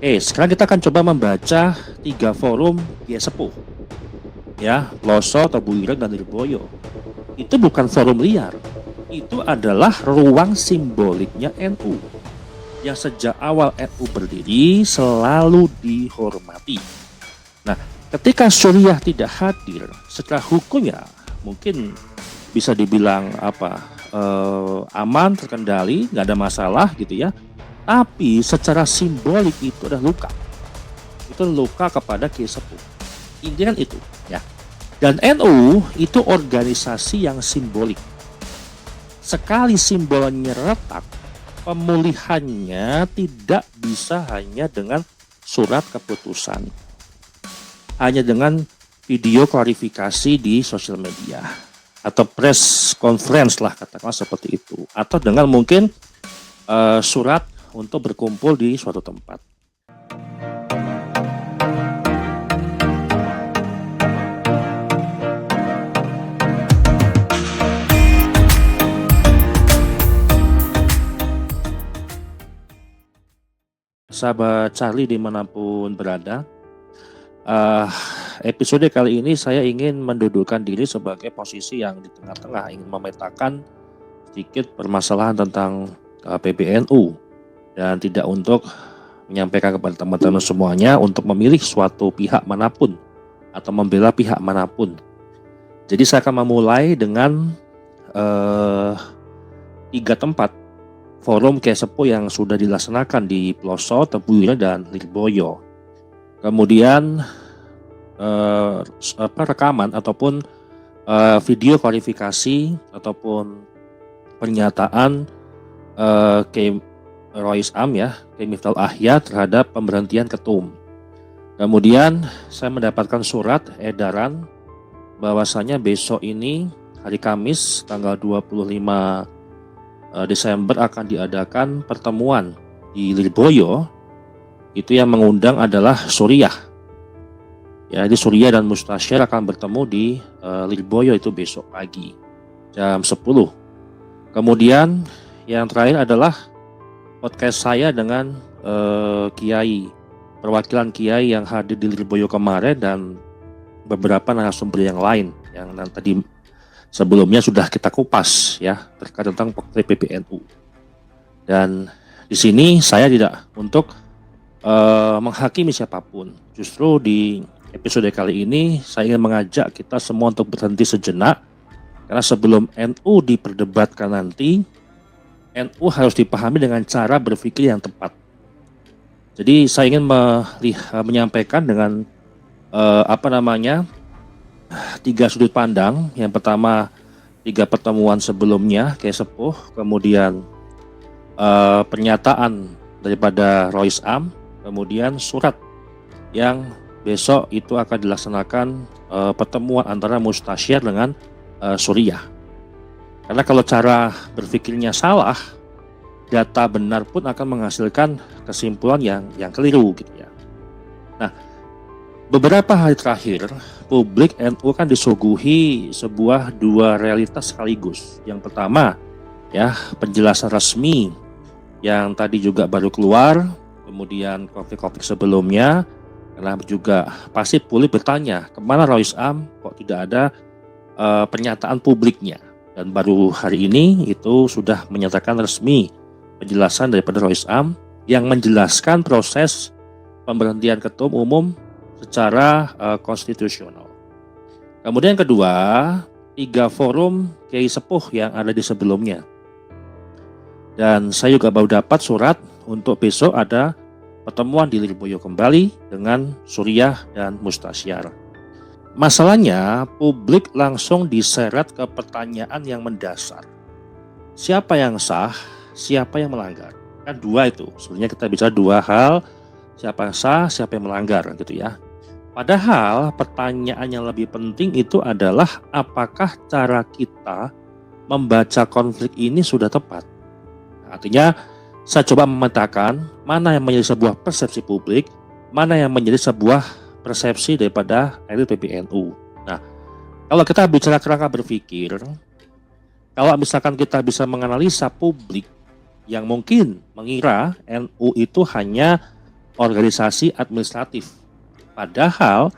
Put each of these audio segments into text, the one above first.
Sekarang kita akan coba membaca 3 forum Kiai Sepuh, ya, Ploso, Tebuireng, dan Lirboyo. Itu bukan forum liar, itu adalah ruang simboliknya NU yang sejak awal NU berdiri selalu dihormati. Nah, ketika Suriah tidak hadir, secara hukum ya mungkin bisa dibilang aman, terkendali, nggak ada masalah gitu ya. Tapi secara simbolik itu adalah luka. Itu luka kepada Kiai Sepuh. Intinya itu ya. Dan NU itu organisasi yang simbolik. Sekali simbolnya retak, pemulihannya tidak bisa hanya dengan surat keputusan. Hanya dengan video klarifikasi di sosial media. Atau press conference lah katakanlah seperti itu. Atau dengan mungkin surat untuk berkumpul di suatu tempat. Sahabat Charlie dimanapun berada, episode kali ini saya ingin mendudukkan diri sebagai posisi yang di tengah-tengah, ingin memetakan sedikit permasalahan tentang PBNU. Dan tidak untuk menyampaikan kepada teman-teman semuanya untuk memilih suatu pihak manapun atau membela pihak manapun. Jadi saya akan memulai dengan 3 tempat forum Kiai Sepuh yang sudah dilaksanakan di Ploso, Tebuireng, dan Lirboyo. Kemudian rekaman ataupun video klarifikasi ataupun pernyataan Kiai Rois Am ya, Kiai Miftahul Ahya terhadap pemberhentian ketum. Kemudian saya mendapatkan surat edaran bahwasanya besok ini hari Kamis tanggal 25 Desember akan diadakan pertemuan di Lirboyo. Itu yang mengundang adalah Suriah. Ya, jadi Suriah dan Mustasyar akan bertemu di Lirboyo itu besok pagi jam 10. Kemudian yang terakhir adalah podcast saya dengan Kiai, perwakilan Kiai yang hadir di Lirboyo kemarin dan beberapa narasumber yang lain yang tadi sebelumnya sudah kita kupas ya terkait tentang PBNU. Dan di sini saya tidak untuk menghakimi siapapun. Justru di episode kali ini saya ingin mengajak kita semua untuk berhenti sejenak, karena sebelum NU diperdebatkan nanti, NU harus dipahami dengan cara berpikir yang tepat. Jadi saya ingin menyampaikan dengan 3 sudut pandang. Yang pertama 3 pertemuan sebelumnya Kiai Sepuh, kemudian pernyataan daripada Rois Am, kemudian surat yang besok itu akan dilaksanakan pertemuan antara Mustasyar dengan Suriah. Karena kalau cara berpikirnya salah, data benar pun akan menghasilkan kesimpulan yang keliru gitu ya. Nah, beberapa hari terakhir publik NU kan disuguhi sebuah 2 realitas sekaligus. Yang pertama ya, penjelasan resmi yang tadi juga baru keluar, kemudian konflik-konflik sebelumnya, karena juga pasti publik bertanya kemana Rois Am kok tidak ada pernyataan publiknya. Dan baru hari ini itu sudah menyatakan resmi penjelasan daripada Rois Am yang menjelaskan proses pemberhentian ketum umum secara konstitusional. Kemudian yang kedua, 3 forum Kiai Sepuh yang ada di sebelumnya. Dan saya juga baru dapat surat untuk besok ada pertemuan di Lirboyo kembali dengan Suriah dan Mustasyar. Masalahnya, publik langsung diseret ke pertanyaan yang mendasar. Siapa yang sah, siapa yang melanggar? Kan 2 itu. Sebenarnya kita bisa 2 hal, siapa yang sah, siapa yang melanggar gitu ya. Padahal pertanyaan yang lebih penting itu adalah apakah cara kita membaca konflik ini sudah tepat. Artinya saya coba memetakan mana yang menjadi sebuah persepsi publik, mana yang menjadi sebuah persepsi daripada elit PBNU. Nah, kalau kita bicara kerangka berpikir, kalau misalkan kita bisa menganalisa publik yang mungkin mengira NU itu hanya organisasi administratif. Padahal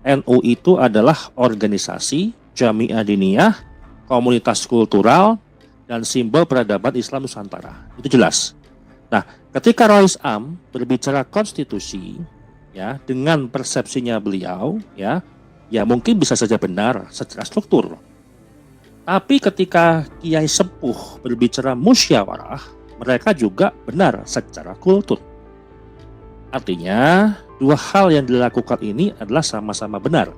NU itu adalah organisasi Jamiah Diniyah, komunitas kultural, dan simbol peradaban Islam Nusantara. Itu jelas. Nah, ketika Rois Am berbicara konstitusi, ya, dengan persepsinya beliau, ya mungkin bisa saja benar secara struktur. Tapi ketika Kiai Sepuh berbicara musyawarah, mereka juga benar secara kultur. Artinya, dua hal yang dilakukan ini adalah sama-sama benar.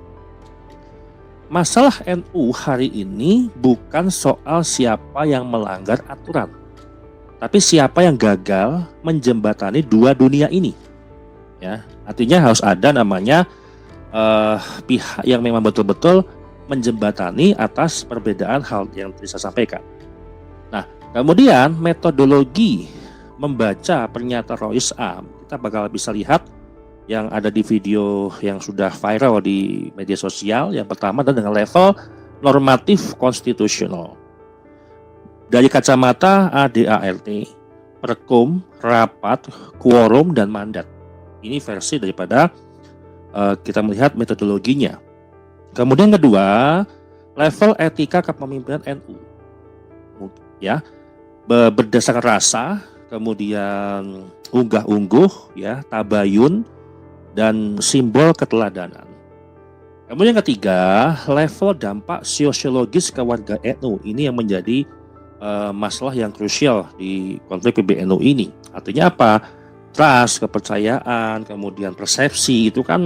Masalah NU hari ini bukan soal siapa yang melanggar aturan, tapi siapa yang gagal menjembatani dua dunia ini. Ya, artinya harus ada namanya pihak yang memang betul-betul menjembatani atas perbedaan hal yang tadi saya sampaikan. Nah, kemudian metodologi membaca pernyataan Rois Am, kita bakal bisa lihat yang ada di video yang sudah viral di media sosial. Yang pertama adalah dengan level normatif konstitusional. Dari kacamata ADART, perkum, rapat, quorum, dan mandat. Ini versi daripada kita melihat metodologinya. Kemudian kedua, level etika kepemimpinan NU. Ya, berdasarkan rasa, kemudian unggah-ungguh, ya, tabayun, dan simbol keteladanan. Kemudian yang ketiga, level dampak sosiologis ke warga NU. Ini yang menjadi masalah yang krusial di konflik PBNU ini. Artinya apa? Trust, kepercayaan, kemudian persepsi, itu kan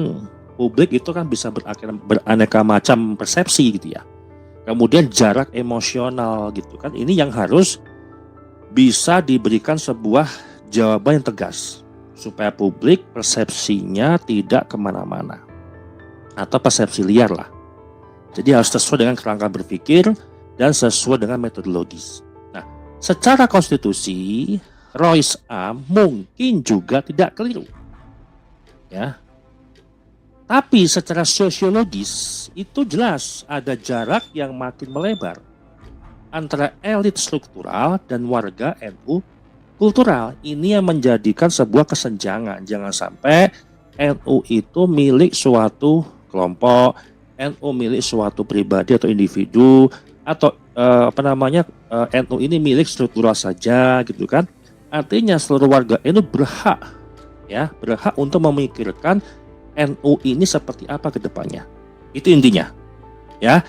publik itu kan bisa beraneka macam persepsi gitu ya. Kemudian jarak emosional gitu kan. Ini yang harus bisa diberikan sebuah jawaban yang tegas supaya publik persepsinya tidak kemana-mana atau persepsi liar lah. Jadi harus sesuai dengan kerangka berpikir dan sesuai dengan metodologis. Nah, secara konstitusi Rois Am mungkin juga tidak keliru, ya. Tapi secara sosiologis itu jelas ada jarak yang makin melebar antara elit struktural dan warga NU kultural. Ini yang menjadikan sebuah kesenjangan. Jangan sampai NU itu milik suatu kelompok, NU milik suatu pribadi atau individu, atau NU ini milik struktural saja gitu kan. Artinya seluruh warga NU berhak untuk memikirkan NU ini seperti apa ke depannya. Itu intinya. Ya.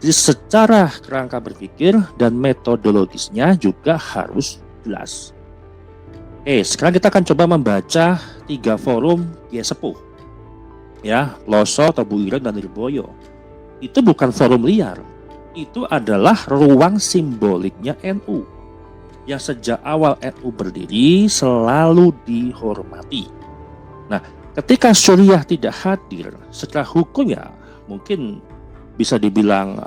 Jadi secara kerangka berpikir dan metodologisnya juga harus jelas. Oke, sekarang kita akan coba membaca 3 forum Kiai Sepuh. Ya, Ploso, Tebu Ireng, dan Lirboyo. Itu bukan forum liar. Itu adalah ruang simboliknya NU. Yang sejak awal NU berdiri selalu dihormati. Nah, ketika Suriah tidak hadir, secara hukum ya mungkin bisa dibilang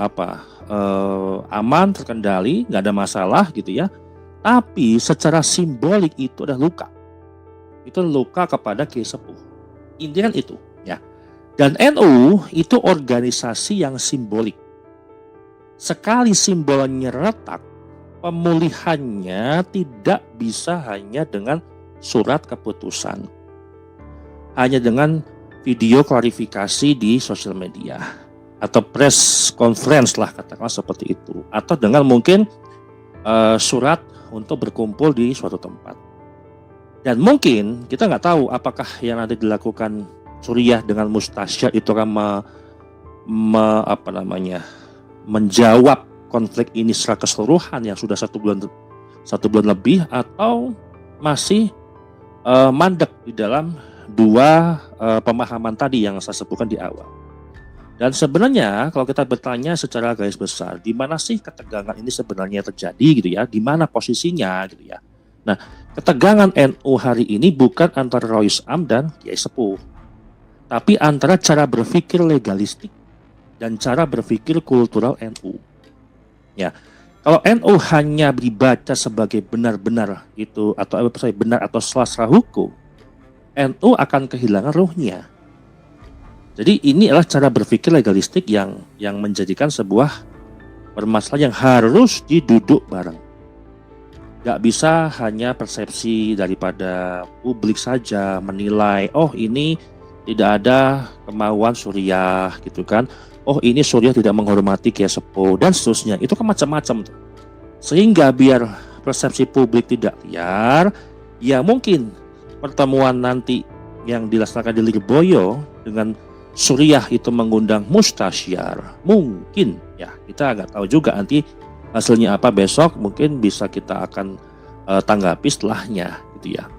aman, terkendali, nggak ada masalah gitu ya. Tapi secara simbolik itu adalah luka. Itu luka kepada Kiai Sepuh. Intinya kan itu ya. Dan NU itu organisasi yang simbolik. Sekali simbolnya retak, pemulihannya tidak bisa hanya dengan surat keputusan. Hanya dengan video klarifikasi di sosial media atau press conference lah katakanlah seperti itu, atau dengan mungkin surat untuk berkumpul di suatu tempat. Dan mungkin kita nggak tahu apakah yang nanti dilakukan Suriah dengan Mustasyar itu akan menjawab konflik ini secara keseluruhan yang sudah satu bulan lebih, atau masih mandek di dalam dua pemahaman tadi yang saya sebutkan di awal. Dan sebenarnya kalau kita bertanya secara garis besar, di mana sih ketegangan ini sebenarnya terjadi gitu ya? Di mana posisinya gitu ya? Nah, ketegangan NU hari ini bukan antara Rois Am dan Kiai Sepuh, tapi antara cara berpikir legalistik dan cara berpikir kultural NU. Ya, kalau NU hanya dibaca sebagai benar-benar itu benar atau salah hukum, NU akan kehilangan ruhnya. Jadi ini adalah cara berpikir legalistik yang menjadikan sebuah permasalahan yang harus diduduk bareng. Nggak bisa hanya persepsi daripada publik saja menilai, oh ini tidak ada kemauan Suriah gitu kan, oh ini Suriah tidak menghormati Kiai Sepuh dan seterusnya. Itu kan macam-macam tuh. Sehingga biar persepsi publik tidak liar, ya mungkin pertemuan nanti yang dilaksanakan di Lirboyo dengan Suriah itu mengundang mustasyar, mungkin ya kita nggak tahu juga nanti hasilnya apa besok, mungkin bisa kita akan tanggapi setelahnya gitu ya.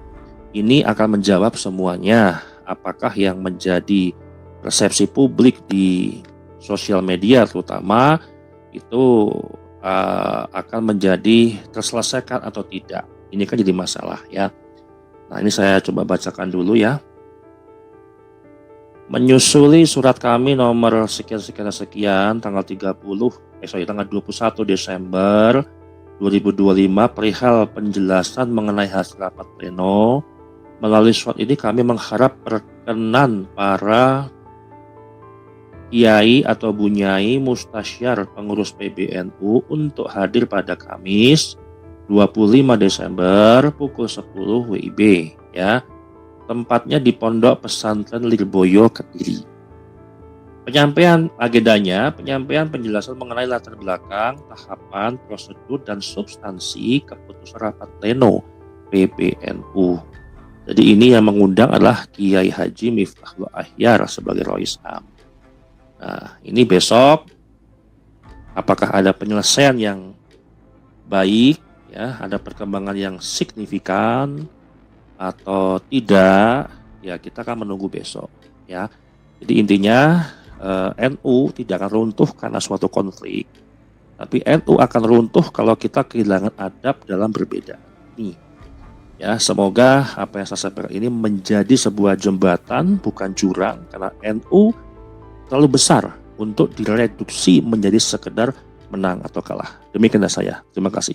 Ini akan menjawab semuanya, apakah yang menjadi persepsi publik di sosial media terutama itu akan menjadi terselesaikan atau tidak. Ini kan jadi masalah ya. Nah, ini saya coba bacakan dulu ya. Menyusuli surat kami nomor sekian tanggal 21 Desember 2025 perihal penjelasan mengenai hasil rapat pleno. Melalui surat ini kami mengharap perkenan para kiai atau bunyai mustasyar pengurus PBNU untuk hadir pada Kamis 25 Desember pukul 10 WIB ya. Tempatnya di Pondok Pesantren Lirboyo, Kediri. Penyampaian agendanya, penyampaian penjelasan mengenai latar belakang, tahapan, prosedur, dan substansi keputusan rapat pleno PBNU. Jadi ini yang mengundang adalah Kiai Haji Miftahul Ahyar sebagai Rois Am. Nah, ini besok apakah ada penyelesaian yang baik, ya, ada perkembangan yang signifikan atau tidak, ya kita akan menunggu besok ya. Jadi intinya NU tidak akan runtuh karena suatu konflik, tapi NU akan runtuh kalau kita kehilangan adab dalam berbeda. Nih ya, semoga apa yang saya sampaikan ini menjadi sebuah jembatan bukan jurang, karena NU terlalu besar untuk direduksi menjadi sekedar menang atau kalah. Demikian saya, terima kasih.